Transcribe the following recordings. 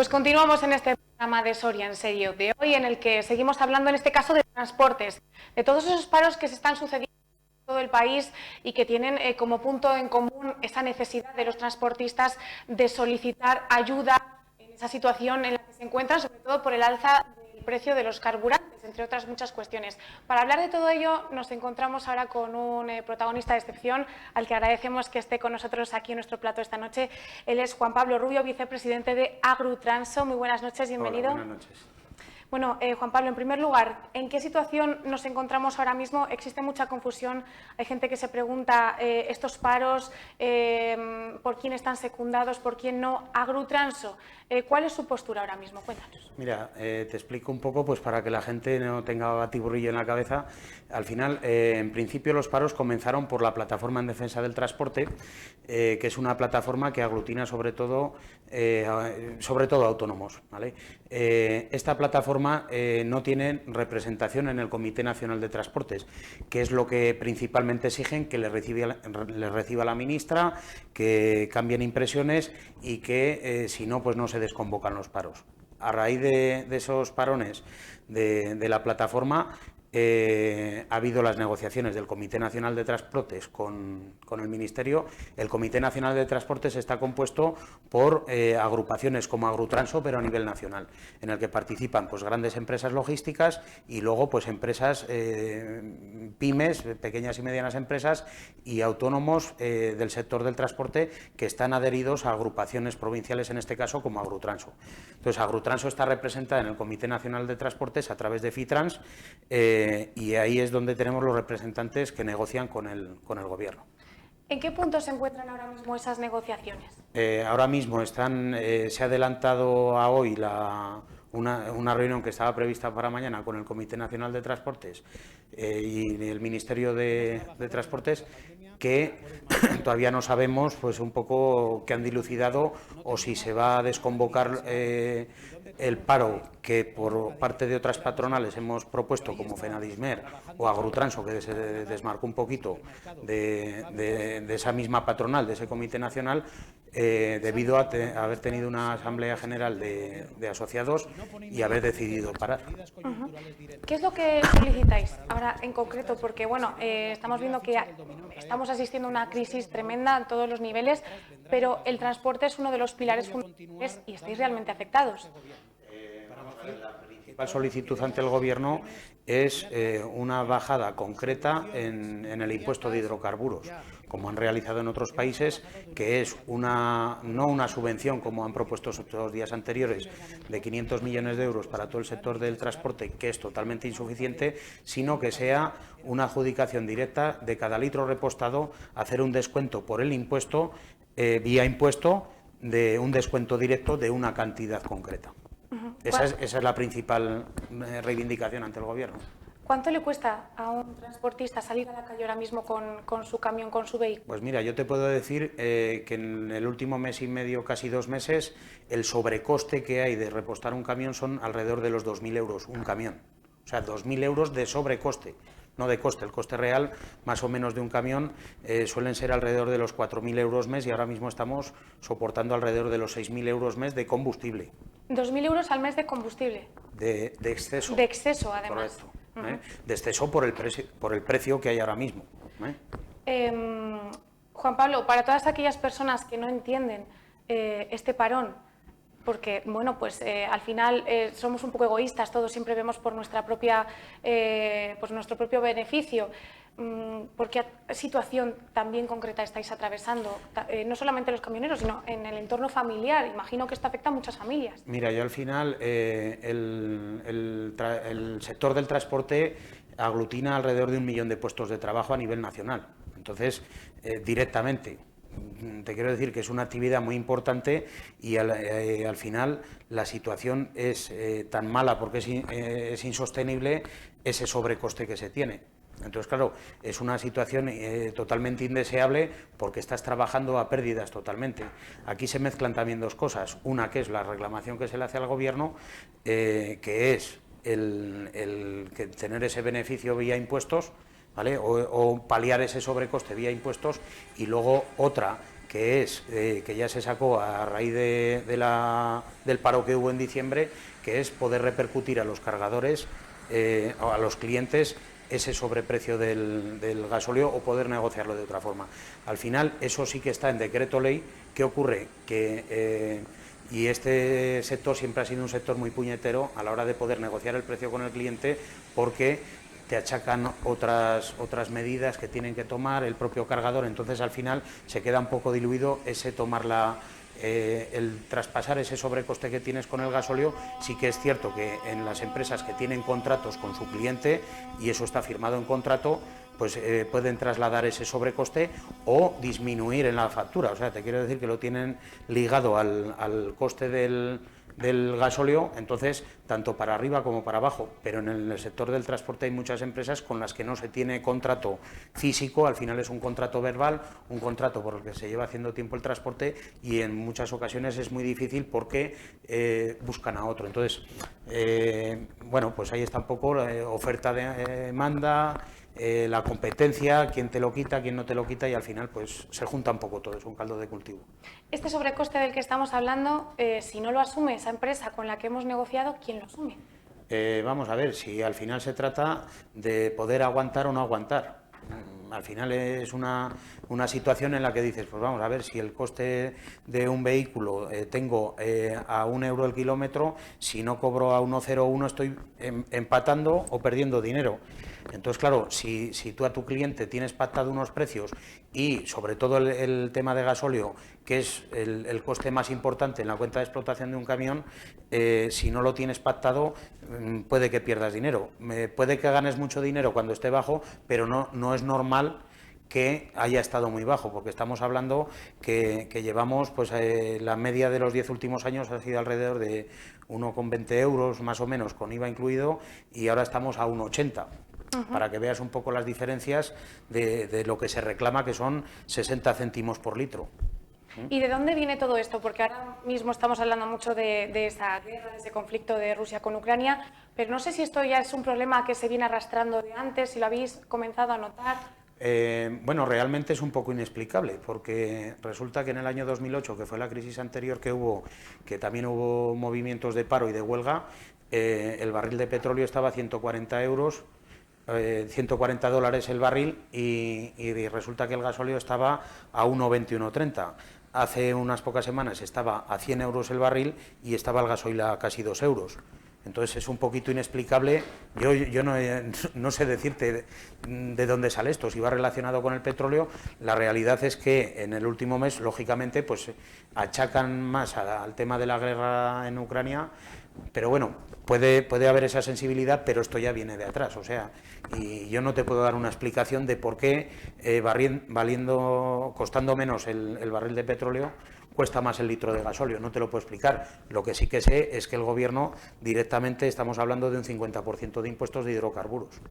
Pues continuamos en este programa de Soria en Serio de hoy, en el que seguimos hablando en este caso de transportes, de todos esos paros que se están sucediendo en todo el país y que tienen como punto en común esa necesidad de los transportistas de solicitar ayuda en esa situación en la que se encuentran, sobre todo por el alza del precio de los carburantes, entre otras muchas cuestiones. Para hablar de todo ello nos encontramos ahora con un protagonista de excepción al que agradecemos que esté con nosotros aquí en nuestro plato esta noche. Él es Juan Pablo Rubio, vicepresidente de Agrutranso. Muy buenas noches, bienvenido. Hola, buenas noches. Bueno, Juan Pablo, en primer lugar, ¿en qué situación nos encontramos ahora mismo? Existe mucha confusión, hay gente que se pregunta estos paros, por quién están secundados, por quién no. Agrutranso, ¿cuál es su postura ahora mismo? Cuéntanos. Mira, te explico un poco pues para que la gente no tenga batiburrillo en la cabeza. Al final, en principio, los paros comenzaron por la Plataforma en Defensa del Transporte, que es una plataforma que aglutina sobre todo autónomos, ¿vale? Esta plataforma no tiene representación en el Comité Nacional de Transportes, que es lo que principalmente exigen que le reciba la ministra, que cambien impresiones y que si no, pues no se desconvocan los paros. A raíz de esos parones de la plataforma, ha habido las negociaciones del Comité Nacional de Transportes con el Ministerio. El Comité Nacional de Transportes está compuesto por agrupaciones como Agrutranso, pero a nivel nacional, en el que participan pues grandes empresas logísticas y luego pues empresas pymes, pequeñas y medianas empresas y autónomos del sector del transporte que están adheridos a agrupaciones provinciales, en este caso como Agrutranso. Entonces, Agrutranso está representada en el Comité Nacional de Transportes a través de FITRANS, y ahí es donde tenemos los representantes que negocian con el Gobierno. ¿En qué punto se encuentran ahora mismo esas negociaciones? Ahora mismo se ha adelantado a hoy una reunión que estaba prevista para mañana con el Comité Nacional de Transportes y el Ministerio de Transportes, que todavía no sabemos pues un poco qué han dilucidado o si se va a desconvocar el paro que por parte de otras patronales hemos propuesto, como Fenadismer o Agrutranso, que se desmarcó un poquito de esa misma patronal, de ese Comité Nacional, debido a haber tenido una Asamblea General de asociados y haber decidido parar. ¿Qué es lo que solicitáis ahora en concreto? Porque bueno, estamos viendo que estamos asistiendo a una crisis tremenda en todos los niveles, pero el transporte es uno de los pilares fundamentales y estáis realmente afectados. La principal solicitud ante el Gobierno es una bajada concreta en el impuesto de hidrocarburos, como han realizado en otros países, que es no una subvención, como han propuesto los días anteriores, de 500 millones de euros para todo el sector del transporte, que es totalmente insuficiente, sino que sea una adjudicación directa de cada litro repostado, hacer un descuento por el impuesto, vía impuesto, de un descuento directo de una cantidad concreta. Esa es la principal reivindicación ante el Gobierno. ¿Cuánto le cuesta a un transportista salir a la calle ahora mismo con su camión, con su vehículo? Pues mira, yo te puedo decir que en el último mes y medio, casi 2 meses, el sobrecoste que hay de repostar un camión son alrededor de los 2.000 euros un camión. O sea, 2.000 euros de sobrecoste, no de coste. El coste real, más o menos, de un camión suelen ser alrededor de los 4.000 euros mes y ahora mismo estamos soportando alrededor de los 6.000 euros mes de combustible. 2.000 euros al mes de combustible. De exceso. De exceso, además. Correcto. De exceso por el precio que hay ahora mismo. Juan Pablo, para todas aquellas personas que no entienden este parón, porque bueno, pues al final somos un poco egoístas, todos siempre vemos por nuestra propia, pues nuestro propio beneficio. ¿Por qué situación tan bien concreta estáis atravesando? No solamente los camioneros, sino en el entorno familiar. Imagino que esto afecta a muchas familias. Mira, yo al final el sector del transporte aglutina alrededor de 1 millón de puestos de trabajo a nivel nacional. Entonces, directamente, te quiero decir que es una actividad muy importante y al final la situación es tan mala porque es insostenible ese sobrecoste que se tiene. Entonces, claro, es una situación totalmente indeseable porque estás trabajando a pérdidas totalmente. Aquí se mezclan también dos cosas. Una, que es la reclamación que se le hace al Gobierno, que es el que tener ese beneficio vía impuestos, ¿vale? O paliar ese sobrecoste vía impuestos, y luego otra, que es que ya se sacó a raíz del paro que hubo en diciembre, que es poder repercutir a los cargadores, a los clientes, ese sobreprecio del gasóleo o poder negociarlo de otra forma. Al final, eso sí que está en decreto ley. ¿Qué ocurre? Que y este sector siempre ha sido un sector muy puñetero a la hora de poder negociar el precio con el cliente, porque te achacan otras medidas que tienen que tomar el propio cargador. Entonces al final se queda un poco diluido ese el traspasar ese sobrecoste que tienes con el gasóleo. Sí que es cierto que en las empresas que tienen contratos con su cliente, y eso está firmado en contrato, pues pueden trasladar ese sobrecoste o disminuir en la factura. O sea, te quiero decir que lo tienen ligado al coste del gasóleo, entonces tanto para arriba como para abajo. Pero en el sector del transporte hay muchas empresas con las que no se tiene contrato físico, al final es un contrato verbal, un contrato por el que se lleva haciendo tiempo el transporte, y en muchas ocasiones es muy difícil porque buscan a otro. Entonces, bueno, pues ahí está un poco oferta de demanda, la competencia, quién te lo quita, quién no te lo quita, y al final pues se junta un poco todo, es un caldo de cultivo. Este sobrecoste del que estamos hablando, si no lo asume esa empresa con la que hemos negociado, ¿quién lo asume? Vamos a ver, si al final se trata de poder aguantar o no aguantar. Al final es una situación en la que dices, pues vamos a ver, si el coste de un vehículo tengo a 1 euro el kilómetro, si no cobro a 1,01 estoy empatando o perdiendo dinero. Entonces, claro, si tú a tu cliente tienes pactado unos precios, y sobre todo el tema de gasóleo, que es el coste más importante en la cuenta de explotación de un camión, si no lo tienes pactado, puede que pierdas dinero. Puede que ganes mucho dinero cuando esté bajo, pero no es normal que haya estado muy bajo, porque estamos hablando que llevamos, pues la media de los 10 últimos años ha sido alrededor de 1,20 euros más o menos, con IVA incluido, y ahora estamos a 1,80. Para que veas un poco las diferencias de lo que se reclama, que son 60 céntimos por litro. ¿Y de dónde viene todo esto? Porque ahora mismo estamos hablando mucho de esa guerra, de ese conflicto de Rusia con Ucrania, pero no sé si esto ya es un problema que se viene arrastrando de antes, si lo habéis comenzado a notar. Bueno, realmente es un poco inexplicable, porque resulta que en el año 2008, que fue la crisis anterior que hubo, que también hubo movimientos de paro y de huelga, el barril de petróleo estaba a 140 euros, 140 dólares el barril, y resulta que el gasóleo estaba a 1,20, 1,30. Hace unas pocas semanas estaba a 100 euros el barril y estaba el gasoil a casi 2 euros. Entonces es un poquito inexplicable. Yo no sé decirte de dónde sale esto, si va relacionado con el petróleo. La realidad es que en el último mes, lógicamente, pues achacan más al tema de la guerra en Ucrania, pero bueno, puede haber esa sensibilidad, pero esto ya viene de atrás. O sea, y yo no te puedo dar una explicación de por qué costando menos el barril de petróleo, cuesta más el litro de gasóleo. No te lo puedo explicar. Lo que sí que sé es que el gobierno directamente, estamos hablando de un 50% de impuestos de hidrocarburos.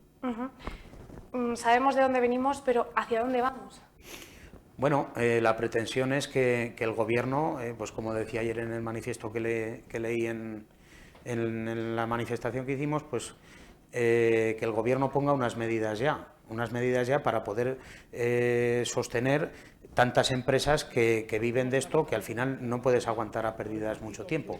Sabemos de dónde venimos, pero ¿hacia dónde vamos? Bueno, la pretensión es que el gobierno, pues como decía ayer en el manifiesto que leí en la manifestación que hicimos, pues que el gobierno ponga unas medidas ya para poder sostener tantas empresas que viven de esto, que al final no puedes aguantar a pérdidas mucho tiempo.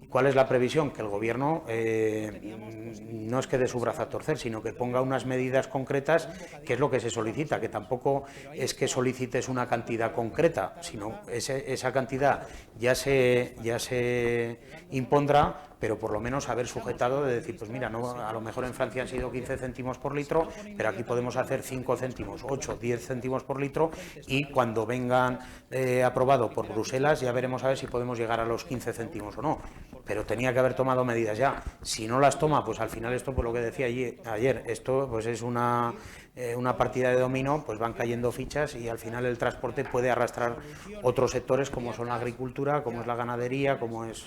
¿Cuál es la previsión? Que el gobierno no es que dé su brazo a torcer, sino que ponga unas medidas concretas, que es lo que se solicita, que tampoco es que solicites una cantidad concreta, sino esa cantidad ya se impondrá, pero por lo menos haber sujetado de decir, pues mira, no, a lo mejor en Francia han sido 15 céntimos por litro, pero aquí podemos hacer 5 céntimos, 8, 10 céntimos por litro, y cuando vengan aprobado por Bruselas ya veremos a ver si podemos llegar a los 15 céntimos o no. Pero tenía que haber tomado medidas ya. Si no las toma, pues al final esto, por lo que decía ayer, esto pues es una partida de dominó, pues van cayendo fichas, y al final el transporte puede arrastrar otros sectores como son la agricultura, como es la ganadería, como es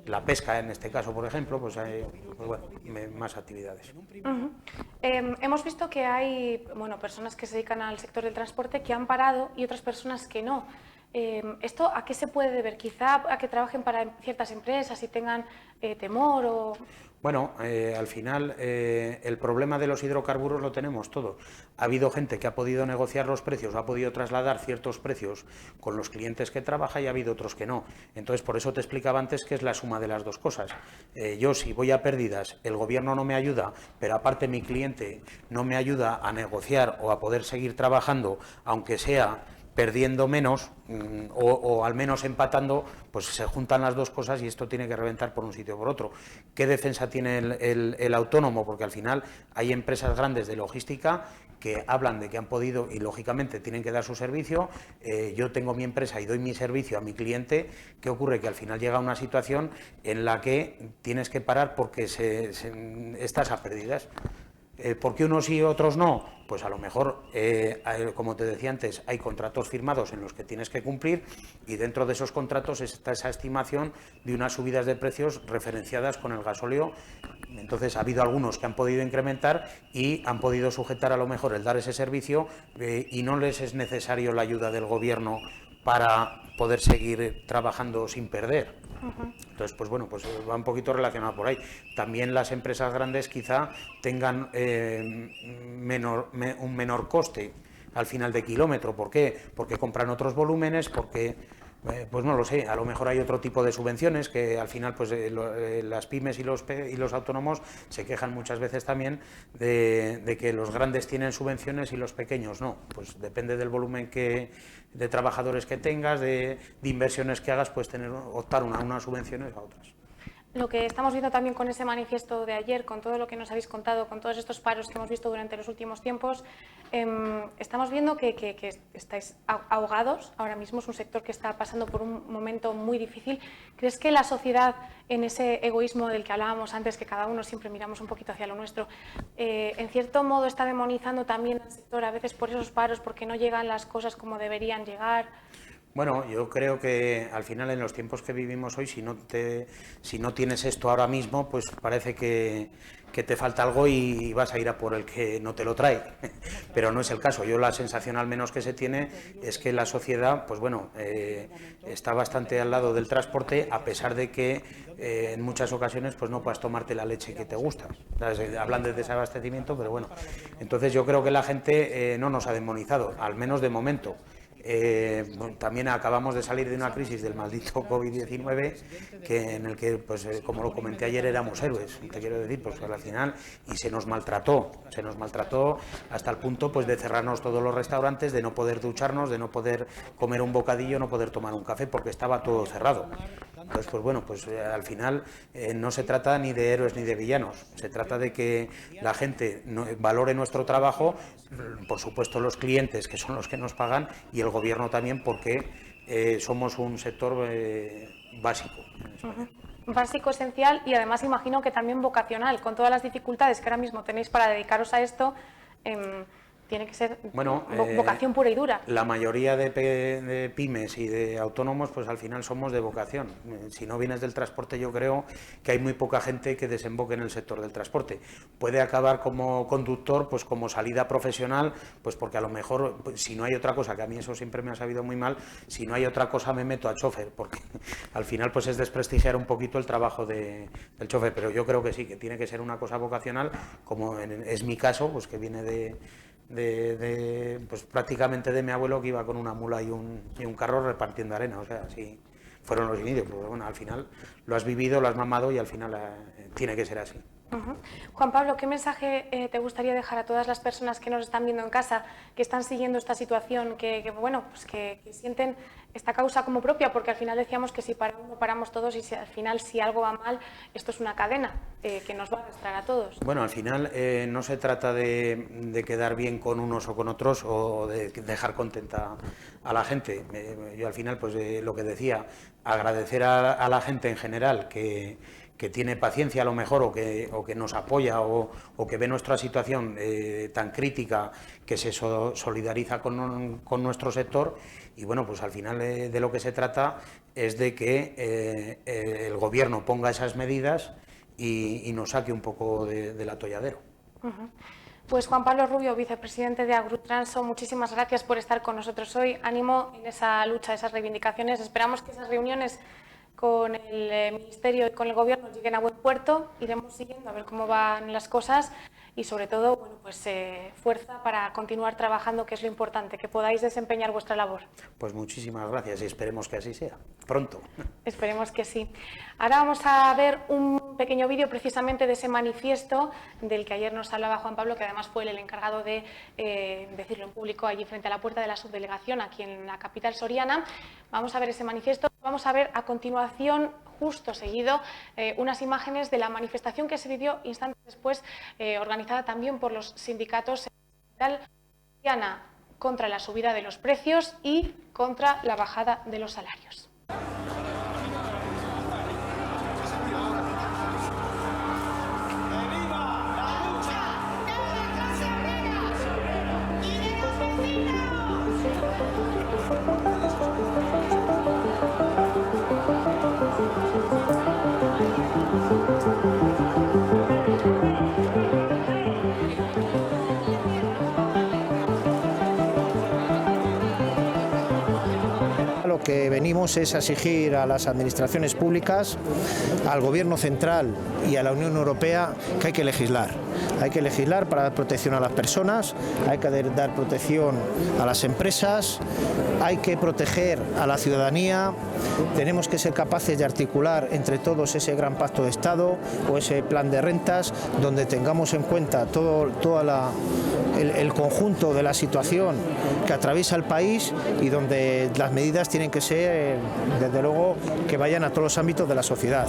la pesca en este caso, por ejemplo, pues hay más actividades. Hemos visto que hay personas que se dedican al sector del transporte que han parado y otras personas que no. ¿Esto a qué se puede deber? Quizá a que trabajen para ciertas empresas y tengan temor o... Bueno, al final el problema de los hidrocarburos lo tenemos todo. Ha habido gente que ha podido negociar los precios, ha podido trasladar ciertos precios con los clientes que trabaja y ha habido otros que no. Entonces, por eso te explicaba antes que es la suma de las dos cosas. Yo, si voy a pérdidas, el gobierno no me ayuda, pero aparte mi cliente no me ayuda a negociar o a poder seguir trabajando, aunque sea perdiendo menos o al menos empatando, pues se juntan las dos cosas y esto tiene que reventar por un sitio o por otro. ¿Qué defensa tiene el autónomo? Porque al final hay empresas grandes de logística que hablan de que han podido y lógicamente tienen que dar su servicio. Yo tengo mi empresa y doy mi servicio a mi cliente. ¿Qué ocurre? Que al final llega una situación en la que tienes que parar porque estás a pérdidas. ¿Por qué unos sí y otros no? Pues a lo mejor, como te decía antes, hay contratos firmados en los que tienes que cumplir y dentro de esos contratos está esa estimación de unas subidas de precios referenciadas con el gasóleo. Entonces ha habido algunos que han podido incrementar y han podido sujetar a lo mejor el dar ese servicio y no les es necesario la ayuda del gobierno para poder seguir trabajando sin perder. Entonces, pues bueno, pues va un poquito relacionado por ahí. También las empresas grandes quizá tengan un menor coste al final de kilómetro. ¿Por qué? Porque compran otros volúmenes, porque, pues no lo sé, a lo mejor hay otro tipo de subvenciones que al final pues las pymes y los autónomos se quejan muchas veces también de que los grandes tienen subvenciones y los pequeños no. Pues depende del volumen de trabajadores que tengas, de inversiones que hagas, pues optar a unas subvenciones a otras. Lo que estamos viendo también con ese manifiesto de ayer, con todo lo que nos habéis contado, con todos estos paros que hemos visto durante los últimos tiempos, estamos viendo que estáis ahogados. Ahora mismo es un sector que está pasando por un momento muy difícil. ¿Crees que la sociedad, en ese egoísmo del que hablábamos antes, que cada uno siempre miramos un poquito hacia lo nuestro, en cierto modo está demonizando también al sector a veces por esos paros, porque no llegan las cosas como deberían llegar? Bueno, yo creo que al final en los tiempos que vivimos hoy, si no tienes esto ahora mismo, pues parece que te falta algo y vas a ir a por el que no te lo trae. Pero no es el caso. Yo la sensación al menos que se tiene es que la sociedad, pues bueno, está bastante al lado del transporte, a pesar de que en muchas ocasiones pues no puedas tomarte la leche que te gusta. Hablan de desabastecimiento, pero bueno. Entonces yo creo que la gente no nos ha demonizado, al menos de momento. También acabamos de salir de una crisis del maldito COVID-19 en el que, pues, como lo comenté ayer, éramos héroes, te quiero decir, pues al final, y se nos maltrató hasta el punto pues de cerrarnos todos los restaurantes, de no poder ducharnos, de no poder comer un bocadillo, no poder tomar un café porque estaba todo cerrado. Entonces, pues bueno, pues al final no se trata ni de héroes ni de villanos, se trata de que la gente valore nuestro trabajo, por supuesto los clientes, que son los que nos pagan, y el gobierno también, porque somos un sector básico en España. Básico, esencial y además imagino que también vocacional, con todas las dificultades que ahora mismo tenéis para dedicaros a esto. Tiene que ser vocación pura y dura. La mayoría de pymes y de autónomos, pues al final somos de vocación. Si no vienes del transporte, yo creo que hay muy poca gente que desemboque en el sector del transporte. Puede acabar como conductor, pues como salida profesional, pues porque a lo mejor, pues, si no hay otra cosa, que a mí eso siempre me ha sabido muy mal, si no hay otra cosa me meto a chofer, porque al final pues es desprestigiar un poquito el trabajo del chofer. Pero yo creo que sí, que tiene que ser una cosa vocacional, como es mi caso, pues que viene pues prácticamente de mi abuelo, que iba con una mula y un carro repartiendo arena. O sea, así fueron los inicios, pero bueno, al final lo has vivido, lo has mamado y al final tiene que ser así. Juan Pablo, ¿qué mensaje te gustaría dejar a todas las personas que nos están viendo en casa, que están siguiendo esta situación, que sienten esta causa como propia? Porque al final decíamos que si paramos todos, y al final si algo va mal, esto es una cadena que nos va a arrastrar a todos. Bueno, al final no se trata de quedar bien con unos o con otros o de dejar contenta a la gente. Yo al final, pues lo que decía, agradecer a la gente en general que tiene paciencia a lo mejor o que nos apoya o que ve nuestra situación tan crítica, que se solidariza con nuestro sector. Y bueno, pues al final de lo que se trata es de que el gobierno ponga esas medidas y nos saque un poco del atolladero. Pues Juan Pablo Rubio, vicepresidente de Agrutranso, muchísimas gracias por estar con nosotros hoy. Ánimo en esa lucha, esas reivindicaciones. Esperamos que esas reuniones con el Ministerio y con el Gobierno lleguen a buen puerto. Iremos siguiendo a ver cómo van las cosas y, sobre todo, bueno, pues fuerza para continuar trabajando, que es lo importante, que podáis desempeñar vuestra labor. Pues muchísimas gracias y esperemos que así sea. Pronto. Esperemos que sí. Ahora vamos a ver un pequeño vídeo precisamente de ese manifiesto del que ayer nos hablaba Juan Pablo, que además fue el encargado de decirlo en público allí frente a la puerta de la subdelegación aquí en la capital soriana. Vamos a ver ese manifiesto. Vamos a ver a continuación, justo seguido, unas imágenes de la manifestación que se vivió instantes después, organizada también por los sindicatos soriana, contra la subida de los precios y contra la bajada de los salarios. Lo que venimos es a exigir a las administraciones públicas, al Gobierno central y a la Unión Europea que hay que legislar. Hay que legislar para dar protección a las personas, hay que dar protección a las empresas, hay que proteger a la ciudadanía. Tenemos que ser capaces de articular entre todos ese gran pacto de Estado o ese plan de rentas donde tengamos en cuenta todo el conjunto de la situación que atraviesa el país y donde las medidas tienen que ser, desde luego, que vayan a todos los ámbitos de la sociedad.